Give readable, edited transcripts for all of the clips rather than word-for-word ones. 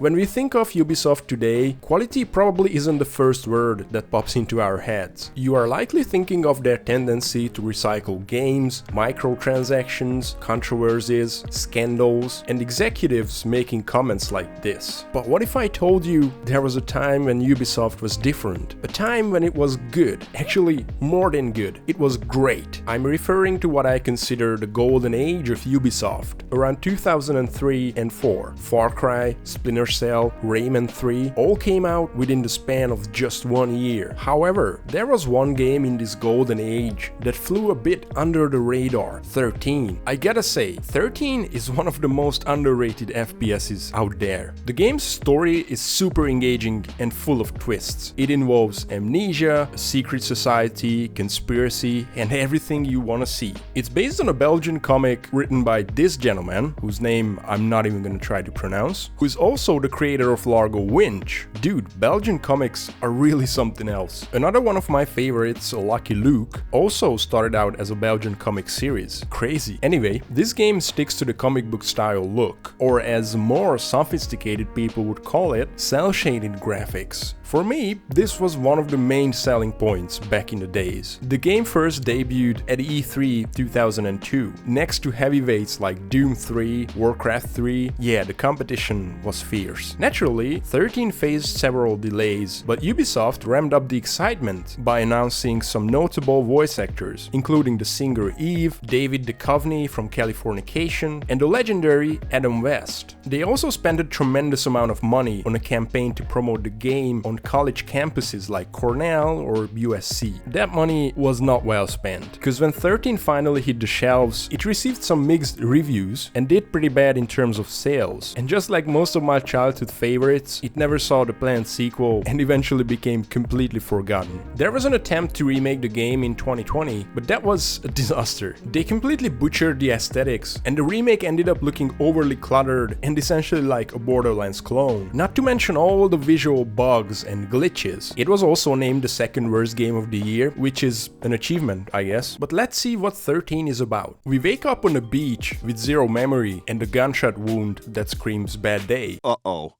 When we think of Ubisoft today, quality probably isn't the first word that pops into our heads. You are likely thinking of their tendency to recycle games, microtransactions, controversies, scandals, and executives making comments like this. But what if I told you there was a time when Ubisoft was different? A time when it was good, actually more than good. It was great. I'm referring to what I consider the golden age of Ubisoft. Around 2003 and 4, Far Cry, Splinter Cell, Rayman 3 all came out within the span of just 1 year. However, there was one game in this golden age that flew a bit under the radar, 13. I gotta say, 13 is one of the most underrated FPSs out there. The game's story is super engaging and full of twists. It involves amnesia, a secret society, conspiracy, and everything you wanna see. It's based on a Belgian comic written by this gentleman, whose name I'm not even gonna try to pronounce, who is also the creator of Largo Winch. Dude, Belgian comics are really something else. Another one of my favorites, Lucky Luke, also started out as a Belgian comic series. Crazy. Anyway, this game sticks to the comic book style look, or as more sophisticated people would call it, cel-shaded graphics. For me, this was one of the main selling points back in the days. The game first debuted at E3 2002, next to heavyweights like Doom 3, Warcraft 3, yeah, the competition was fierce. Naturally, 13 faced several delays, but Ubisoft ramped up the excitement by announcing some notable voice actors, including the singer Eve, David Duchovny from Californication, and the legendary Adam West. They also spent a tremendous amount of money on a campaign to promote the game on college campuses like Cornell or USC. That money was not well spent, because when 13 finally hit the shelves, it received some mixed reviews and did pretty bad in terms of sales. And just like most of my childhood favorites, it never saw the planned sequel and eventually became completely forgotten. There was an attempt to remake the game in 2020, but that was a disaster. They completely butchered the aesthetics, and the remake ended up looking overly cluttered and essentially like a Borderlands clone. Not to mention all the visual bugs and glitches. It was also named the second worst game of the year, which is an achievement, I guess. But let's see what 13 is about. We wake up on a beach with zero memory and a gunshot wound that screams bad day. Uh-oh.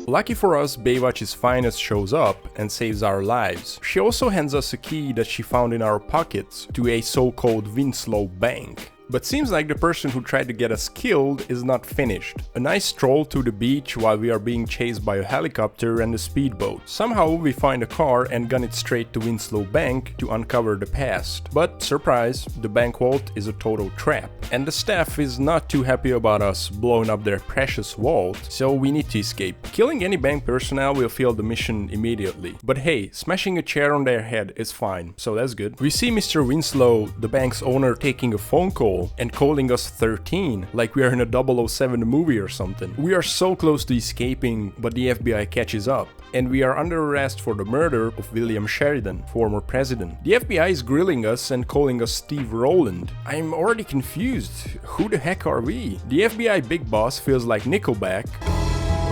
Lucky for us, Baywatch's finest shows up and saves our lives. She also hands us a key that she found in our pockets to a so-called Winslow bank. But seems like the person who tried to get us killed is not finished. A nice stroll to the beach while we are being chased by a helicopter and a speedboat. Somehow we find a car and gun it straight to Winslow Bank to uncover the past. But surprise, the bank vault is a total trap. And the staff is not too happy about us blowing up their precious vault, so we need to escape. Killing any bank personnel will fail the mission immediately. But hey, smashing a chair on their head is fine, so that's good. We see Mr. Winslow, the bank's owner, taking a phone call and calling us 13, like we are in a 007 movie or something. We are so close to escaping, but the FBI catches up, and we are under arrest for the murder of William Sheridan, former president. The FBI is grilling us and calling us Steve Rowland. I'm already confused. Who the heck are we? The FBI big boss feels like Nickelback.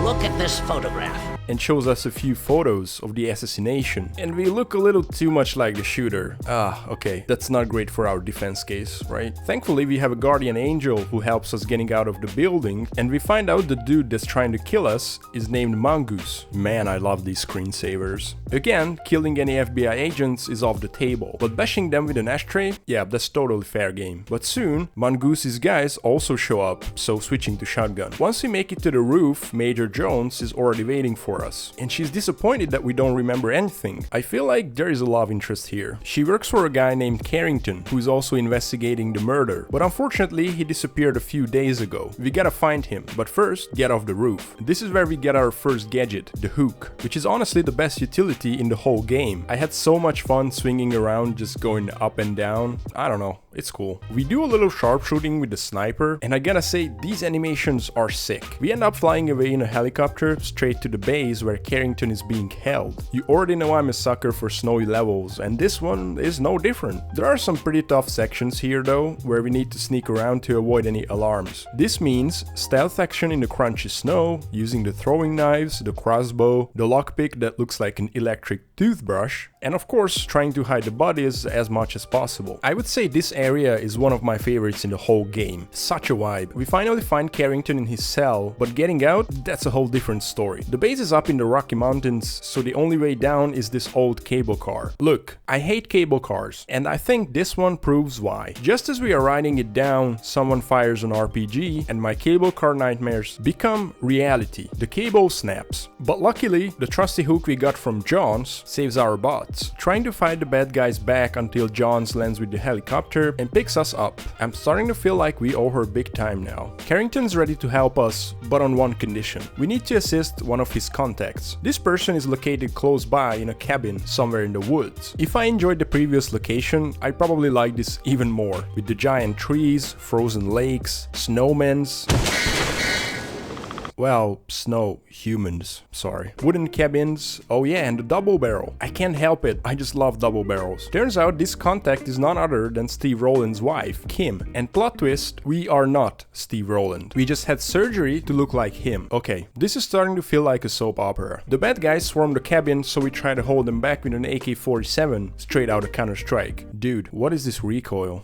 Look at this photograph. And shows us a few photos of the assassination. And we look a little too much like the shooter. Okay, that's not great for our defense case, right? Thankfully, we have a guardian angel who helps us getting out of the building, and we find out the dude that's trying to kill us is named Mongoose. Man, I love these screensavers. Again, killing any FBI agents is off the table, but bashing them with an ashtray? Yeah, that's totally fair game. But soon, Mongoose's guys also show up, so switching to shotgun. Once we make it to the roof, Major Jones is already waiting for us, and she's disappointed that we don't remember anything. I feel like there is a love interest here. She works for a guy named Carrington, who is also investigating the murder, but unfortunately he disappeared a few days ago. We gotta find him, but first get off the roof. This is where we get our first gadget, the hook, which is honestly the best utility in the whole game. I had so much fun swinging around, just going up and down. I don't know, it's cool. We do a little sharpshooting with the sniper, and I gotta say, these animations are sick. We end up flying away in a helicopter straight to the base where Carrington is being held. You already know I'm a sucker for snowy levels, and this one is no different. There are some pretty tough sections here though, where we need to sneak around to avoid any alarms. This means stealth action in the crunchy snow, using the throwing knives, the crossbow, the lockpick that looks like an electric toothbrush, and of course trying to hide the bodies as much as possible. I would say this area is one of my favorites in the whole game. Such a vibe. We finally find Carrington in his cell, but getting out, that's a whole different story. The base is up in the Rocky Mountains, so the only way down is this old cable car. Look, I hate cable cars, and I think this one proves why. Just as we are riding it down, someone fires an RPG, and my cable car nightmares become reality. The cable snaps. But luckily, the trusty hook we got from Johns saves our butts, trying to fight the bad guys back until Johns lands with the helicopter and picks us up. I'm starting to feel like we owe her big time now. Carrington's ready to help us, but on one condition. We need to assist one of his contacts. This person is located close by in a cabin somewhere in the woods. If I enjoyed the previous location, I probably like this even more, with the giant trees, frozen lakes, snowmen's... well, snow humans, sorry. Wooden cabins, oh yeah, and the double barrel. I can't help it, I just love double barrels. Turns out this contact is none other than Steve Rowland's wife, Kim. And plot twist, we are not Steve Rowland. We just had surgery to look like him. Okay, this is starting to feel like a soap opera. The bad guys swarm the cabin, so we try to hold them back with an AK-47, straight out of Counter-Strike. Dude, what is this recoil?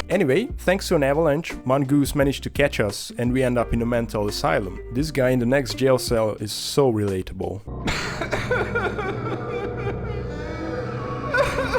Anyway, thanks to an avalanche, Mongoose managed to catch us and we end up in a mental asylum. This guy in the next jail cell is so relatable.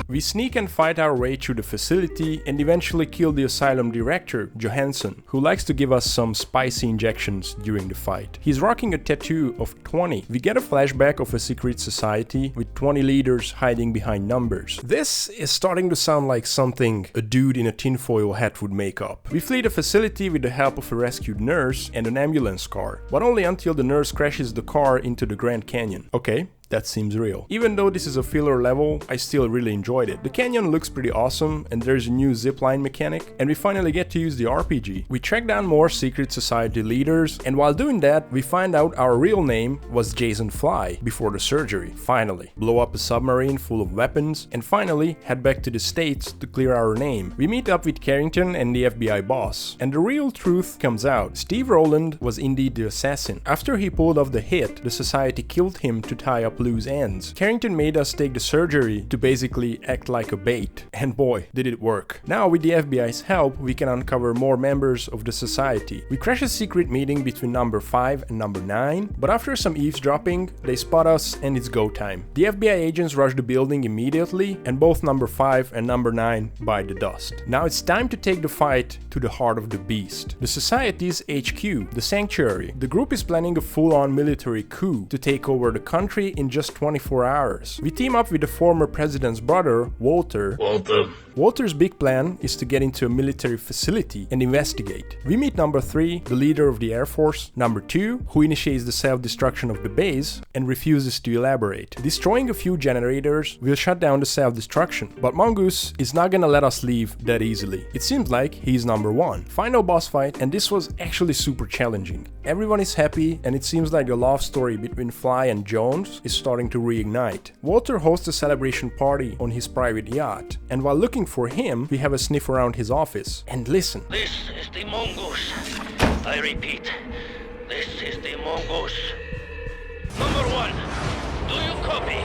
We sneak and fight our way through the facility and eventually kill the asylum director, Johansson, who likes to give us some spicy injections during the fight. He's rocking a tattoo of 20. We get a flashback of a secret society with 20 leaders hiding behind numbers. This is starting to sound like something a dude in a tinfoil hat would make up. We flee the facility with the help of a rescued nurse and an ambulance car, but only until the nurse crashes the car into the Grand Canyon. Okay. That seems real. Even though this is a filler level, I still really enjoyed it. The canyon looks pretty awesome and there's a new zipline mechanic, and we finally get to use the RPG. We track down more secret society leaders, and while doing that, we find out our real name was Jason Fly before the surgery. Finally, blow up a submarine full of weapons, and finally head back to the States to clear our name. We meet up with Carrington and the FBI boss, and the real truth comes out. Steve Rowland was indeed the assassin. After he pulled off the hit, the society killed him to tie up loose ends. Carrington made us take the surgery to basically act like a bait, and boy, did it work. Now with the FBI's help, we can uncover more members of the society. We crash a secret meeting between number 5 and number 9, but after some eavesdropping, they spot us and it's go time. The FBI agents rush the building immediately, and both number 5 and number 9 bite the dust. Now it's time to take the fight to the heart of the beast, the society's HQ, the Sanctuary. The group is planning a full-on military coup to take over the country in just 24 hours. We team up with the former president's brother, Walter. Walter's big plan is to get into a military facility and investigate. We meet number 3, the leader of the Air Force, number 2, who initiates the self-destruction of the base and refuses to elaborate. Destroying a few generators will shut down the self-destruction, but Mongoose is not gonna let us leave that easily. It seems like he's number 1. Final boss fight, and this was actually super challenging. Everyone is happy, and it seems like the love story between Fly and Jones is starting to reignite. Walter hosts a celebration party on his private yacht, and while looking for him, we have a sniff around his office. And listen. This is the Mongoose. I repeat, this is the Mongoose. Number 1, do you copy?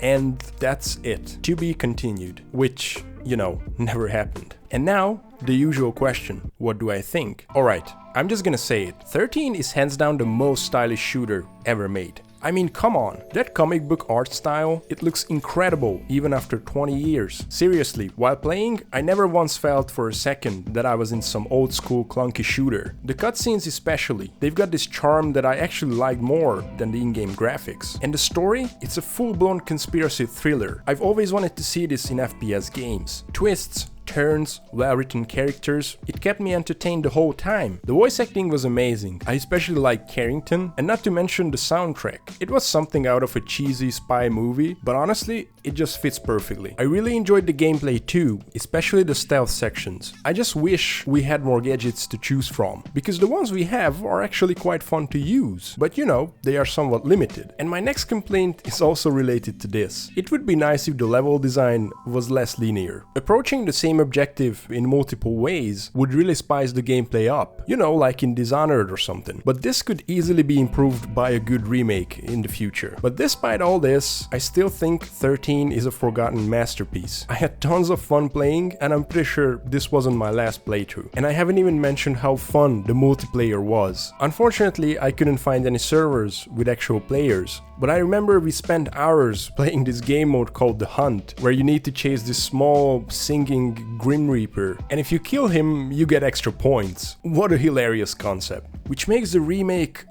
And that's it. To be continued. Which, you know, never happened. And now, the usual question. What do I think? Alright, I'm just gonna say it. 13 is hands down the most stylish shooter ever made. I mean, come on, that comic book art style, it looks incredible even after 20 years. Seriously, while playing, I never once felt for a second that I was in some old school clunky shooter. The cutscenes especially, they've got this charm that I actually like more than the in-game graphics. And the story, it's a full-blown conspiracy thriller. I've always wanted to see this in FPS games. Twists, turns, well-written characters, it kept me entertained the whole time. The voice acting was amazing. I especially liked Carrington, and not to mention the soundtrack. It was something out of a cheesy spy movie, but honestly, it just fits perfectly. I really enjoyed the gameplay too, especially the stealth sections. I just wish we had more gadgets to choose from, because the ones we have are actually quite fun to use, but you know, they are somewhat limited. And my next complaint is also related to this. It would be nice if the level design was less linear. Approaching the same objective in multiple ways would really spice the gameplay up, you know, like in Dishonored or something. But this could easily be improved by a good remake in the future. But despite all this, I still think 13 is a forgotten masterpiece. I had tons of fun playing, and I'm pretty sure this wasn't my last playthrough. And I haven't even mentioned how fun the multiplayer was. Unfortunately, I couldn't find any servers with actual players, but I remember we spent hours playing this game mode called The Hunt, where you need to chase this small, singing Grim Reaper, and if you kill him, you get extra points. What a hilarious concept. Which makes the remake,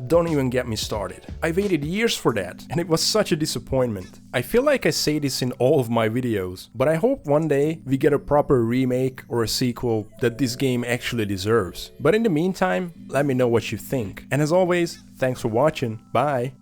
don't even get me started. I waited years for that, and it was such a disappointment. I feel like I say this in all of my videos, but I hope one day we get a proper remake or a sequel that this game actually deserves. But in the meantime, let me know what you think. And as always, thanks for watching, bye!